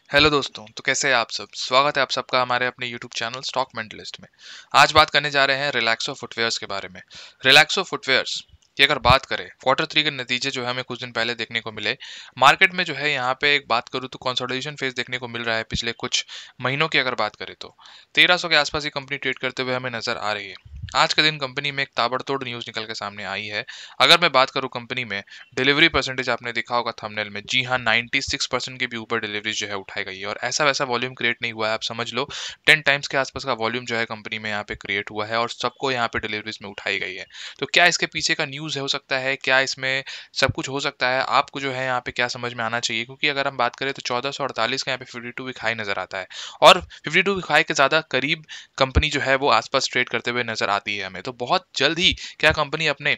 Hello दोस्तों, तो कैसे हैं आप सब। स्वागत है आप सबका हमारे अपने यूट्यूब चैनल स्टॉक मेंटलिस्ट में। आज बात करने जा रहे हैं रिलैक्सो फुटवेयर्स के बारे में। रिलैक्सो फुटवेयर्स की अगर बात करें, क्वार्टर थ्री के नतीजे जो है हमें कुछ दिन पहले देखने को मिले। मार्केट में जो है यहाँ पे एक बात करूँ तो कंसोलिडेशन फेज देखने को मिल रहा है। पिछले कुछ महीनों की अगर बात करें तो 1300 के आसपास ही कंपनी ट्रेड करते हुए हमें नजर आ रही है। आज के दिन कंपनी में एक ताबड़तोड़ न्यूज निकल के सामने आई है। अगर मैं बात करूं कंपनी में डिलीवरी परसेंटेज, आपने देखा होगा थंबनेल में, जी हाँ 96% के भी ऊपर डिलीवरी जो है उठाई गई है। और ऐसा वैसा वॉल्यूम क्रिएट नहीं हुआ है, आप समझ लो 10 टाइम्स के आसपास का वॉल्यूम जो है कंपनी में यहाँ पे क्रिएट हुआ है और सबको यहाँ पे डिलीवरीज में उठाई गई है। तो क्या इसके पीछे का न्यूज हो सकता है, क्या इसमें सब कुछ हो सकता है, आपको जो है यहाँ पे क्या समझ में आना चाहिए। क्योंकि अगर हम बात करें तो 1448 का यहाँ पे 52 वीक हाई नजर आता है और 52 वीक हाई के ज्यादा करीब कंपनी जो है वो आसपास ट्रेड करते हुए नजर आती है हमें। तो बहुत जल्द ही क्या कंपनी अपने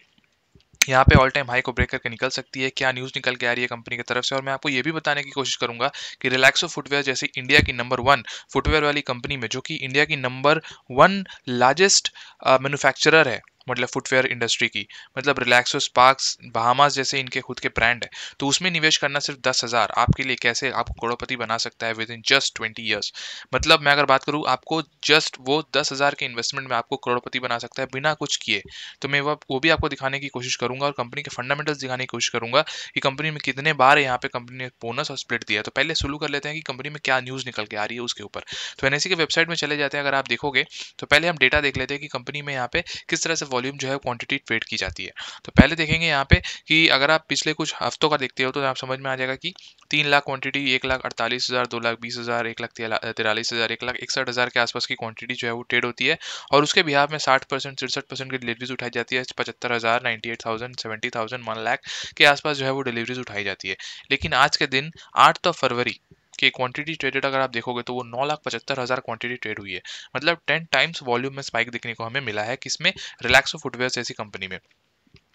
यहाँ पे ऑल टाइम हाई को ब्रेक करके निकल सकती है, क्या न्यूज निकल के आ रही है कंपनी की तरफ से। और मैं आपको ये भी बताने की कोशिश करूंगा कि रिलैक्सो फुटवेयर जैसी इंडिया की नंबर वन फुटवेयर वाली कंपनी में, जो कि इंडिया की नंबर वन लार्जेस्ट मैन्युफैक्चरर है, मतलब फुटवेयर इंडस्ट्री की, मतलब रिलैक्सो, स्पार्क्स, बहामास जैसे इनके खुद के ब्रांड है, तो उसमें निवेश करना सिर्फ 10,000 आपके लिए कैसे आपको करोड़पति बना सकता है विद इन जस्ट 20 ईयर्स। मतलब मैं अगर बात करूँ, आपको जस्ट वो 10,000 के इन्वेस्टमेंट में आपको करोड़पति बना सकता है बिना कुछ किए। तो मैं वो भी आपको दिखाने की कोशिश करूंगा और कंपनी के फंडामेंटल्स दिखाने की कोशिश करूंगा कि कंपनी में कितने बार यहाँ पे कंपनी ने बोनस और स्प्लिट दिया है। तो पहले शुरू कर लेते हैं कि कंपनी में क्या न्यूज निकल के आ रही है उसके ऊपर। तो एनएससी के वेबसाइट में चले जाते हैं। अगर आप देखोगे तो पहले हम डेटा देख लेते हैं कि कंपनी में यहाँ पे किस तरह से वॉल्यूम जो है क्वांटिटी ट्रेड की जाती है। तो पहले देखेंगे यहाँ पे कि अगर आप पिछले कुछ हफ्तों का देखते हो तो आप समझ में आ जाएगा कि 3 लाख क्वांटिटी, 1,48,000, 2,20,000, 1,43,000, 1,61,000 के आसपास की क्वांटिटी जो है वो ट्रेड होती है। और उसके बिहाफ में 60%, 63% की डिलीवरीज उठाई जाती है। 75,000, 98,000, 70,000, 1 लाख के आसपास जो है वो डिलीवरीज उठाई जाती है। लेकिन आज के दिन 8 फरवरी के क्वांटिटी ट्रेडेड अगर आप देखोगे तो वो 9,75,000 क्वांटिटी ट्रेड हुई है। मतलब 10 टाइम्स वॉल्यूम में स्पाइक देखने को हमें मिला है, किसमें, रिलैक्सो फुटवेयर जैसी कंपनी में।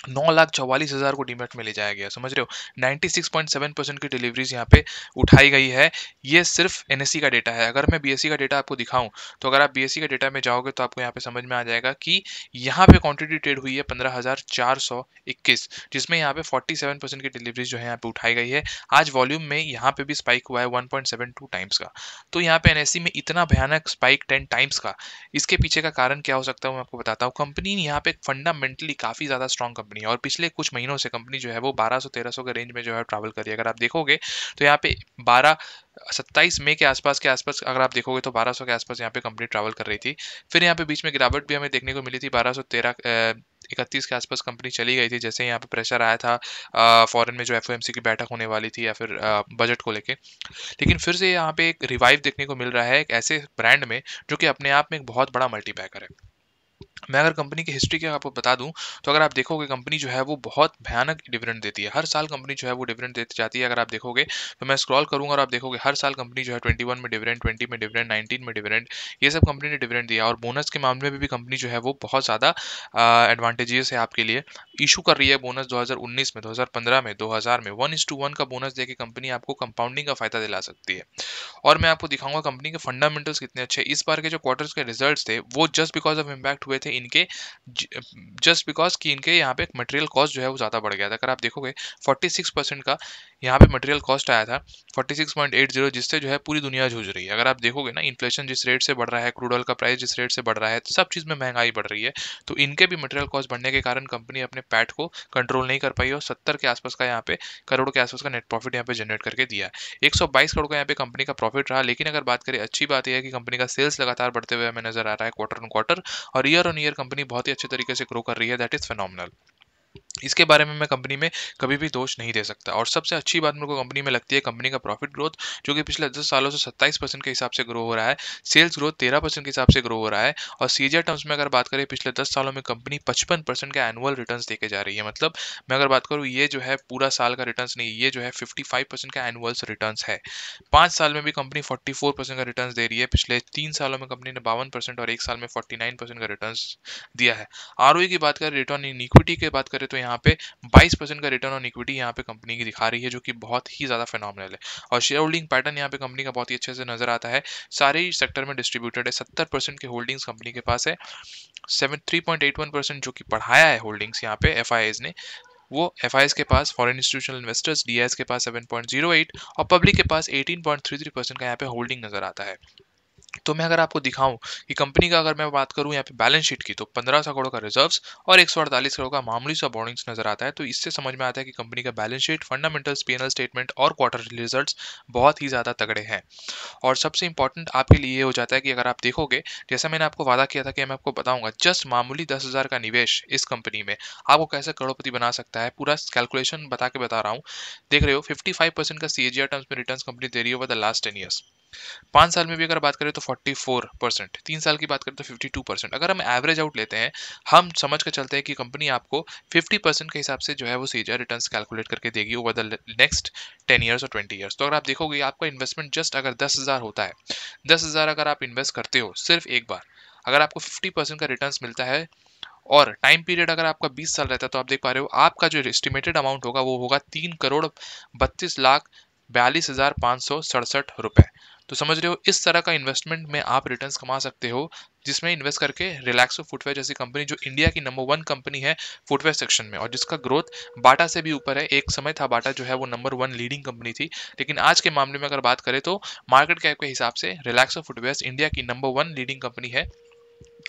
9,44,000 को डीमैट में ले जाया गया, समझ रहे हो। 96.7% की डिलीवरीज यहाँ पे उठाई गई है। ये सिर्फ एनएससी का डेटा है। अगर मैं बीएससी का डेटा आपको दिखाऊं तो अगर आप बीएससी का डेटा में जाओगे तो आपको यहाँ पे समझ में आ जाएगा कि यहाँ पे क्वांटिटी ट्रेड हुई है 15,421, जिसमें यहाँ पे 47% की डिलीवरीज जो है यहाँ पे उठाई गई है। आज वॉल्यूम में यहाँ पे भी स्पाइक हुआ है 1.72 टाइम्स का। तो यहाँ पे एनएससी में इतना भयानक स्पाइक 10 टाइम्स का, इसके पीछे का कारण क्या हो सकता है मैं आपको बताता हूँ। कंपनी यहाँ पे फंडामेंटली काफी ज्यादा स्ट्रॉन्ग कंपनी है और पिछले कुछ महीनों से कंपनी जो है वो 1200-1300 के रेंज में जो है ट्रैवल कर रही है। अगर आप देखोगे तो यहाँ पे 27 मई के आसपास अगर आप देखोगे तो 1200 के आसपास यहाँ पे कंपनी ट्रैवल कर रही थी। फिर यहाँ पे बीच में गिरावट भी हमें देखने को मिली थी, 1231 के आसपास कंपनी चली गई थी जैसे यहाँ पे प्रेशर आया था फॉरेन में जो एफओएमसी की बैठक होने वाली थी या फिर बजट को लेके। लेकिन फिर से यहाँ पे एक रिवाइव देखने को मिल रहा है एक ऐसे ब्रांड में जो कि अपने आप में एक बहुत बड़ा मल्टीपैकर है। मैं अगर कंपनी की हिस्ट्री की आपको बता दूं तो अगर आप देखोगे कंपनी जो है वो बहुत भयानक डिविडेंड देती है। हर साल कंपनी जो है वो डिविडेंड देती जाती है। अगर आप देखोगे तो मैं स्क्रॉल करूंगा और आप देखोगे हर साल कंपनी जो है 21 में डिविडेंड, 20 में डिविडेंड, 19 में डिविडेंड, ये सब कंपनी ने डिविडेंड दिया। और बोनस के मामले में भी कंपनी जो है वो बहुत ज़्यादा एडवांटेजेस है आपके लिए। इशू कर रही है बोनस 2019 में, 2015 में, 2000 में 1:1 का बोनस देके कंपनी आपको कंपाउंडिंग का फायदा दिला सकती है। और मैं आपको दिखाऊंगा कंपनी के फंडामेंटल्स कितने अच्छे हैं। इस बार के जो क्वार्टर्स के रिजल्ट्स थे वो जस्ट बिकॉज ऑफ इम्पैक्ट हुए थे इनके, जस्ट बिकॉज कि इनके यहाँ पे मटेरियल कॉस्ट जो है वो ज़्यादा बढ़ गया था। अगर आप देखोगे 46% का यहाँ पे मटेरियल कॉस्ट आया था, 46.80, जिससे जो है पूरी दुनिया जूझ रही है। अगर आप देखोगे ना, इन्फ्लेशन जिस रेट से बढ़ रहा है, क्रूड ऑयल का प्राइस जिस रेट से बढ़ रहा है, तो सब चीज़ में महंगाई बढ़ रही है। तो इनके भी मटेरियल कॉस्ट बढ़ने के कारण कंपनी अपने पैट को कंट्रोल नहीं कर पाई और 70 के आसपास का यहाँ पे करोड़ के आसपास का नेट प्रॉफिट यहाँ पे जनरेट करके दिया है। 122 करोड़ का यहाँ पे कंपनी का प्रॉफिट रहा। लेकिन अगर बात करें, अच्छी बात यह है कि कंपनी का सेल्स लगातार बढ़ते हुए हमें नजर आ रहा है क्वार्टर ऑन क्वार्टर, और ईयर ऑन ईयर कंपनी बहुत ही अच्छे तरीके से ग्रो कर रही है। That is phenomenal. इसके बारे में मैं कंपनी में कभी भी दोष नहीं दे सकता। और सबसे अच्छी बात मेरे को कंपनी में लगती है कंपनी का प्रॉफिट ग्रोथ, जो कि पिछले 10 सालों से 27% के हिसाब से ग्रो हो रहा है। सेल्स ग्रोथ 13% के हिसाब से ग्रो हो रहा है। और सीजीआर टर्म्स में अगर बात करें, पिछले 10 सालों में कंपनी 55% का एनुअल रिटर्न्स देके जा रही है। मतलब मैं अगर बात करूँ, ये जो है पूरा साल का रिटर्न्स नहीं, ये जो है 55% का एनुअल्स रिटर्न्स है। 5 साल में भी कंपनी 44% का रिटर्न्स दे रही है। पिछले 3 सालों में कंपनी ने 52% और 1 साल में 49% का रिटर्न्स दिया है। आरओई की बात करें, रिटर्न इन इक्विटी की बात करें, तो यहाँ पे 22% का रिटर्न ऑन इक्विटी यहाँ पे कंपनी की दिखा रही है, जो कि बहुत ही ज्यादा फेनोमिनल है। और शेयर होल्डिंग पैटर्न यहाँ पे कंपनी का बहुत ही अच्छे से नजर आता है। सारे ही सेक्टर में डिस्ट्रीब्यूटेड है। 70% के होल्डिंग्स कंपनी के पास है। 3.81% जो कि बढ़ाया है होल्डिंग्स यहाँ पे एफआईआईज ने। वो एफआईएस के पास, फॉरेन इंस्टीट्यूशनल इन्वेस्टर्स डीआईएस के पास 7.08 और पब्लिक के पास 18.33% का यहाँ पे होल्डिंग नजर आता है। तो मैं अगर आपको दिखाऊं कि कंपनी का अगर मैं बात करूं यहाँ पे बैलेंस शीट की, तो 1500 करोड़ का रिजर्व्स और 148 करोड़ का मामूली सा बोर्डिंग्स नजर आता है। तो इससे समझ में आता है कि कंपनी का balance sheet, fundamentals, PNL statement और क्वार्टरली रिजल्ट्स बहुत ही ज्यादा तगड़े हैं। और सबसे इंपॉर्टेंट आपके लिए ये हो जाता है कि अगर आप देखोगे, जैसा मैंने आपको वादा किया था कि मैं आपको बताऊंगा, जस्ट मामूली 10,000 का निवेश इस कंपनी में आपको कैसे करोड़पति बना सकता है, पूरा कैलकुलेशन बता के बता रहा हूँ। देख रहे हो 55% का सीएजीआर टर्म्स में रिटर्न्स कंपनी दे रही है ओवर द लास्ट 10 ईयर्स। 5 साल में भी अगर बात करें तो 44%, 3 साल की बात करें तो 52%। अगर हम एवरेज आउट लेते हैं, हम समझ कर चलते हैं कि कंपनी आपको 50% के हिसाब से जो है वो सीजीआर रिटर्न्स कैलकुलेट करके देगी ओवर द नेक्स्ट 10 ईयर्स और 20 ईयर्स। तो अगर आप देखोगे आपका इन्वेस्टमेंट जस्ट अगर 10,000 होता है, 10,000 अगर आप इन्वेस्ट करते हो सिर्फ एक बार, अगर आपको 50% का रिटर्न्स मिलता है और टाइम पीरियड अगर आपका 20 साल रहता है, तो आप देख पा रहे हो आपका जो एस्टिमेटेड अमाउंट होगा वो होगा 3,32,42,567 रुपए। तो समझ रहे हो, इस तरह का इन्वेस्टमेंट में आप रिटर्न्स कमा सकते हो, जिसमें इन्वेस्ट करके रिलैक्सो फुटवेयर जैसी कंपनी, जो इंडिया की नंबर 1 कंपनी है फुटवेयर सेक्शन में और जिसका ग्रोथ बाटा से भी ऊपर है। एक समय था बाटा जो है वो नंबर 1 लीडिंग कंपनी थी, लेकिन आज के मामले में अगर बात करें तो मार्केट कैप के हिसाब से रिलैक्सो फुटवेयर इंडिया की नंबर 1 लीडिंग कंपनी है।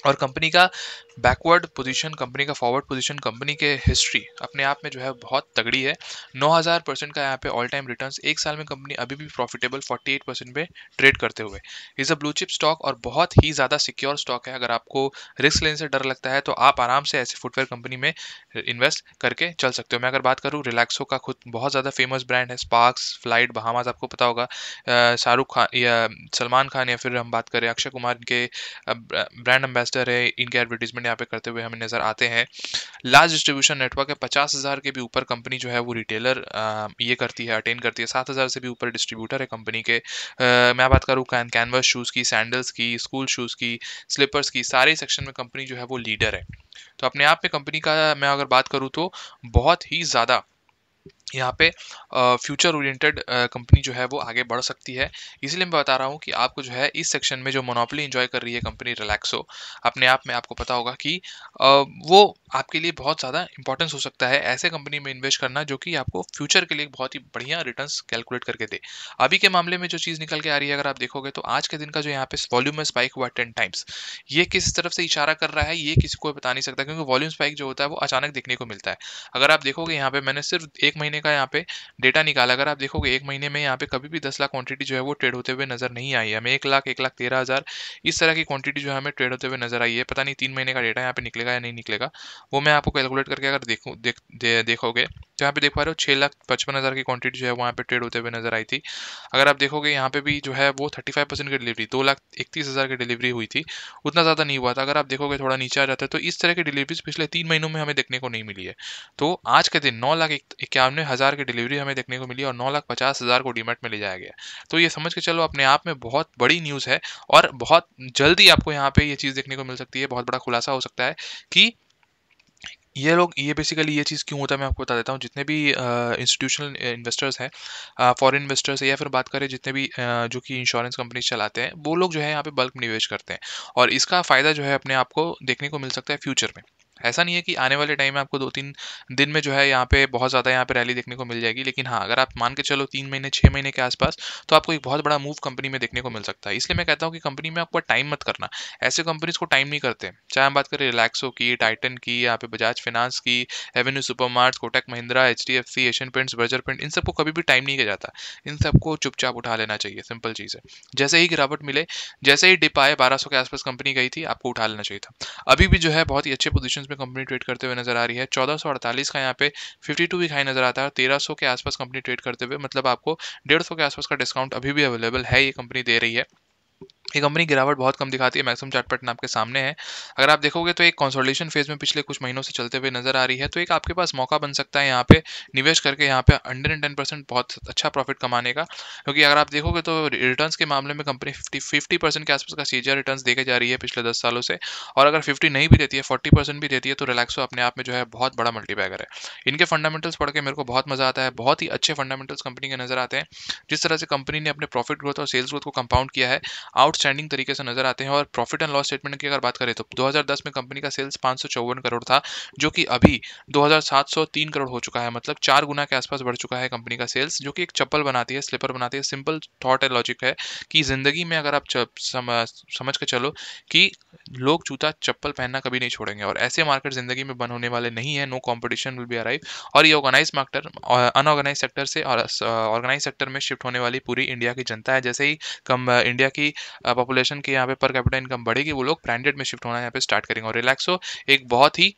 और कंपनी का बैकवर्ड पोजीशन, कंपनी का फॉरवर्ड पोजीशन, कंपनी के हिस्ट्री अपने आप में जो है बहुत तगड़ी है। 9,000% का यहाँ पे ऑल टाइम रिटर्न्स, एक साल में कंपनी अभी भी प्रॉफिटेबल 48% पे ट्रेड करते हुए। Is a blue chip stock और बहुत ही ज़्यादा सिक्योर स्टॉक है। अगर आपको रिस्क लेने से डर लगता है तो आप आराम से ऐसे फुटवेयर कंपनी में इन्वेस्ट करके चल सकते हो। मैं अगर बात करूँ, रिलैक्सो का खुद बहुत ज़्यादा फेमस ब्रांड है स्पार्क्स, फ्लाइट, बहामास, आपको पता होगा। शाहरुख खान या सलमान खान या फिर हम बात करें अक्षय कुमार के ब्रांड एम्बेसडर है, इनके एडवर्टीजमेंट यहाँ पे करते हुए हमें नजर आते हैं। लार्ज डिस्ट्रीब्यूशन नेटवर्क है, 50,000 के भी ऊपर कंपनी जो है वो रिटेलर ये करती है, अटेंड करती है। 7,000 से भी ऊपर डिस्ट्रीब्यूटर है कंपनी के। मैं बात करूँ कैनवस शूज़ की, सैंडल्स की, स्कूल शूज़ की, स्लीपर्स की, सारे सेक्शन में कंपनी जो है वो लीडर है। तो अपने आप में कंपनी का मैं अगर बात करूँ तो बहुत ही ज़्यादा यहाँ पे फ्यूचर ओरिएंटेड कंपनी जो है वो आगे बढ़ सकती है। इसलिए मैं बता रहा हूँ कि आपको जो है इस सेक्शन में जो मोनोपोली एंजॉय कर रही है कंपनी रिलैक्सो, अपने आप में आपको पता होगा कि वो आपके लिए बहुत ज़्यादा इंपॉर्टेंस हो सकता है ऐसे कंपनी में इन्वेस्ट करना जो कि आपको फ्यूचर के लिए बहुत ही बढ़िया रिटर्न्स कैलकुलेट करके दे। अभी के मामले में जो चीज़ निकल के आ रही है, अगर आप देखोगे तो आज के दिन का जो यहाँ पे वॉल्यूम में स्पाइक हुआ 10 टाइम्स, ये किस तरफ से इशारा कर रहा है ये किसी को बता नहीं सकता, क्योंकि वॉल्यूम स्पाइक जो होता है वो अचानक देखने को मिलता है। अगर आप देखोगे यहाँ पे मैंने सिर्फ 1 महीने का यहाँ पे डेटा निकाला, अगर आप देखोगे 1 महीने में यहाँ पे कभी भी 10 लाख क्वांटिटी जो है वो ट्रेड होते हुए नजर नहीं आई है हमें। 1,13,000 इस तरह की क्वांटिटी जो है हमें ट्रेड होते हुए नजर आई है। पता नहीं 3 महीने का डेटा यहाँ पे निकलेगा या नहीं निकलेगा, वो मैं आपको कैलकुलेट करके अगर देखोगे तो यहाँ पे देख पा रहे हो 6,55,000 की क्वांटिटी जो है वहाँ पे ट्रेड होते हुए नजर आई थी। अगर आप देखोगे यहाँ पे भी जो है वो 35% की डिलीवरी, 2,31,000 की डिलीवरी हुई थी, उतना ज़्यादा नहीं हुआ था। अगर आप देखोगे थोड़ा नीचे आ जाता है तो इस तरह की डिलीवरीज पिछले 3 महीनों में हमें देखने को नहीं मिली है। तो आज के दिन 9,91,000 की डिलीवरी हमें देखने को मिली और 9,50,000 को डीमैट में ले जाया गया। तो ये समझ के चलो अपने आप में बहुत बड़ी न्यूज़ है और बहुत जल्दी आपको यहाँ पे ये चीज़ देखने को मिल सकती है। बहुत बड़ा खुलासा हो सकता है कि ये लोग, ये बेसिकली ये चीज़ क्यों होता है मैं आपको बता देता हूँ। जितने भी इंस्टीट्यूशनल इन्वेस्टर्स हैं, फॉरेन इन्वेस्टर्स है, या फिर बात करें जितने भी जो कि इंश्योरेंस कंपनी चलाते हैं, वो लोग जो है यहाँ पे बल्क में निवेश करते हैं और इसका फ़ायदा जो है अपने आप को देखने को मिल सकता है फ्यूचर में। ऐसा नहीं है कि आने वाले टाइम में आपको 2-3 दिन में जो है यहाँ पे बहुत ज़्यादा यहाँ पे रैली देखने को मिल जाएगी, लेकिन हाँ, अगर आप मान के चलो 3 महीने 6 महीने के आसपास, तो आपको एक बहुत बड़ा मूव कंपनी में देखने को मिल सकता है। इसलिए मैं कहता हूँ कि कंपनी में आपको टाइम मत करना, ऐसे कंपनीज को टाइम नहीं करते। चाहे हम बात करें रिलैक्सो की, टाइटन की, यहाँ पे बजाज फाइनेंस की, Avenue Supermarts, Kotak Mahindra, HDFC, Asian Paints, Berger Paint, इन सबको कभी भी टाइम नहीं किया जाता। इन सबको चुपचाप उठा लेना चाहिए, सिंपल चीज़ है। जैसे ही गिरावट मिले, जैसे ही डिप आए, 1200 के आसपास कंपनी गई थी, आपको उठा लेना चाहिए था। अभी भी जो है बहुत ही अच्छे पोजीशन में कंपनी ट्रेड करते हुए नजर आ रही है। 1448 का यहाँ पे 52 वीक हाई नजर आता है और 1300 के आसपास कंपनी ट्रेड करते हुए, मतलब आपको 150 के आसपास का डिस्काउंट अभी भी अवेलेबल है, ये कंपनी दे रही है। ये कंपनी गिरावट बहुत कम दिखाती है, मैक्सिमम चार्ट पैटर्न आपके सामने है। अगर आप देखोगे तो एक कंसोलिडेशन फेज में पिछले कुछ महीनों से चलते हुए नजर आ रही है, तो एक आपके पास मौका बन सकता है यहाँ पे निवेश करके यहाँ पे 110% बहुत अच्छा प्रॉफिट कमाने का। क्योंकि अगर आप देखोगे तो रिटर्न्स के मामले में कंपनी 50% के आसपास का सीजीआर रिटर्न्स देके जा रही है पिछले 10 सालों से। और अगर 50 नहीं भी देती है, 40% भी देती है, तो रिलैक्सो अपने आप में जो है बहुत बड़ा मल्टीबैगर है। इनके फंडामेंटल्स पढ़ के मेरे को बहुत मजा आता है, बहुत ही अच्छे फंडामेंटल्स कंपनी के नजर आते हैं। जिस तरह से कंपनी ने अपने प्रॉफिट ग्रोथ और सेल्स ग्रोथ को कंपाउंड किया है, आउटस्टैंडिंग तरीके से नजर आते हैं। और प्रॉफिट एंड लॉस स्टेटमेंट की अगर बात करें तो 2010 में कंपनी का सेल्स 554 करोड़ था, जो कि अभी 2703 करोड़ हो चुका है, मतलब 4 गुना के आसपास बढ़ चुका है कंपनी का सेल्स, जो कि एक चप्पल बनाती है, स्लीपर बनाती है। सिंपल थॉट है, लॉजिक है कि जिंदगी में अगर आप समझ के चलो कि लोग जूता चप्पल पहनना कभी नहीं छोड़ेंगे, और ऐसे मार्केट जिंदगी में बंद होने वाले नहीं है। No competition will be arrive, और ये ऑर्गेनाइज मार्केट अनऑर्गेनाइज सेक्टर से और ऑर्गेनाइज सेक्टर में शिफ्ट होने वाली पूरी इंडिया की जनता है। जैसे ही कम इंडिया की पॉपुलेशन की यहाँ पे पर कैपिटा इनकम बढ़ेगी, वो लोग ब्रांडेड में शिफ्ट होना यहाँ पे स्टार्ट करेंगे। और रिलैक्सो एक बहुत ही,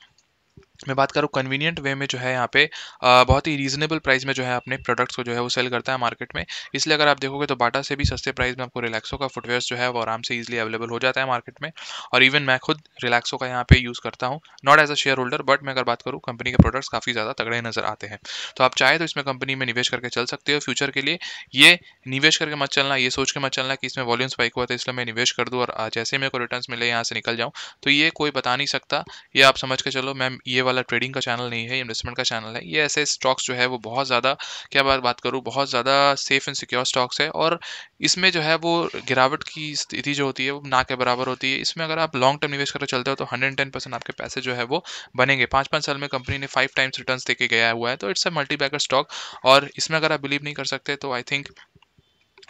मैं बात करूँ कन्वीनियंट वे में जो है यहाँ पे बहुत ही रीजनेबल प्राइस में जो है अपने प्रोडक्ट्स को जो है वो सेल करता है मार्केट में। इसलिए अगर आप देखोगे तो बाटा से भी सस्ते प्राइस में आपको रिलैक्सो का फुटवेयर्स जो है वो आराम से इजीली अवेलेबल हो जाता है मार्केट में। और इवन मैं खुद रिलैक्सो का यहाँ पे यूज़ करता हूँ, not as a shareholder, but मैं अगर बात करूँ कंपनी के प्रोडक्ट्स काफ़ी ज़्यादा तगड़े नजर आते हैं। तो आप चाहे तो इसमें कंपनी में निवेश करके चल सकते हो फ्यूचर के लिए। ये निवेश करके मत चलना, ये सोच के मत चलना कि इसमें वॉल्यूम स्पाइक हुआ था इसलिए मैं निवेश कर दूँ और जैसे मेरे को रिटर्न मिले यहाँ से निकल जाऊँ, तो ये कोई बता नहीं सकता। ये आप समझ के चलो, मैम ये वाला ट्रेडिंग का चैनल नहीं है, इन्वेस्टमेंट का चैनल है। ये ऐसे स्टॉक्स जो है वो बहुत ज़्यादा, क्या बात करूँ, बहुत ज़्यादा सेफ एंड सिक्योर स्टॉक्स है, और इसमें जो है वो गिरावट की स्थिति जो होती है वो ना के बराबर होती है। इसमें अगर आप लॉन्ग टर्म निवेश करके चलते हो तो 110% आपके पैसे जो है वो बनेंगे। 5-5 साल में कंपनी ने 5 टाइम्स रिटर्न देके गया हुआ है, तो it's a multibagger stock. और इसमें अगर आप बिलीव नहीं कर सकते तो आई थिंक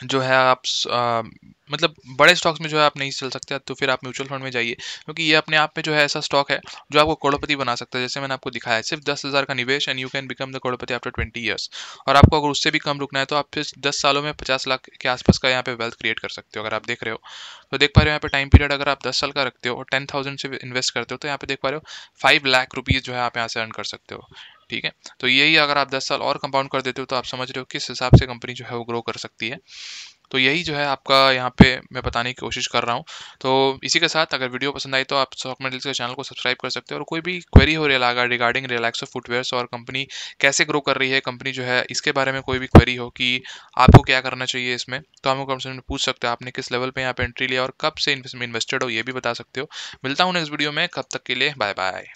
जो है आप मतलब बड़े स्टॉक्स में जो है आप नहीं चल सकते, तो फिर आप म्यूचुअल फंड में जाइए, क्योंकि ये अपने आप में जो है ऐसा स्टॉक है जो आपको करोड़पति बना सकता है। जैसे मैंने आपको दिखाया है, सिर्फ 10,000 का निवेश and you can become the Crorepati after 20 years. और आपको अगर उससे भी कम रुकना है तो आप फिर 10 सालों में 50 लाख के आसपास का यहाँ पे वेल्थ क्रिएट कर सकते हो। अगर आप देख रहे हो तो देख पा रहे हो यहाँ पे टाइम पीरियड, अगर आप 10 साल का रखते हो और 10,000 से इन्वेस्ट करते हो तो यहाँ पे देख पा रहे हो 5 लाख रुपीज़ जो है आप यहाँ से अर्न कर सकते हो। ठीक है, तो यही अगर आप 10 साल और कंपाउंड कर देते हो तो आप समझ रहे हो किस हिसाब से कंपनी जो है वो ग्रो कर सकती है। तो यही जो है आपका यहाँ पे मैं बताने की कोशिश कर रहा हूँ। तो इसी के साथ अगर वीडियो पसंद आई तो आप स्टॉक मेडल्स के चैनल को सब्सक्राइब कर सकते हो, और कोई भी क्वेरी हो रिगार्डिंग रिलैक्सो फुटवेयर्स और कंपनी कैसे ग्रो कर रही है, कंपनी जो है इसके बारे में कोई भी क्वेरी हो कि आपको क्या करना चाहिए इसमें, तो हमको कम से कम पूछ सकते हो। आपने किस लेवल पे यहाँ पे एंट्री लिया और कब से इन्वेस्टेड हो, ये भी बता सकते हो। मिलता हूँ नेक्स्ट वीडियो में, कब तक के लिए बाय बाय।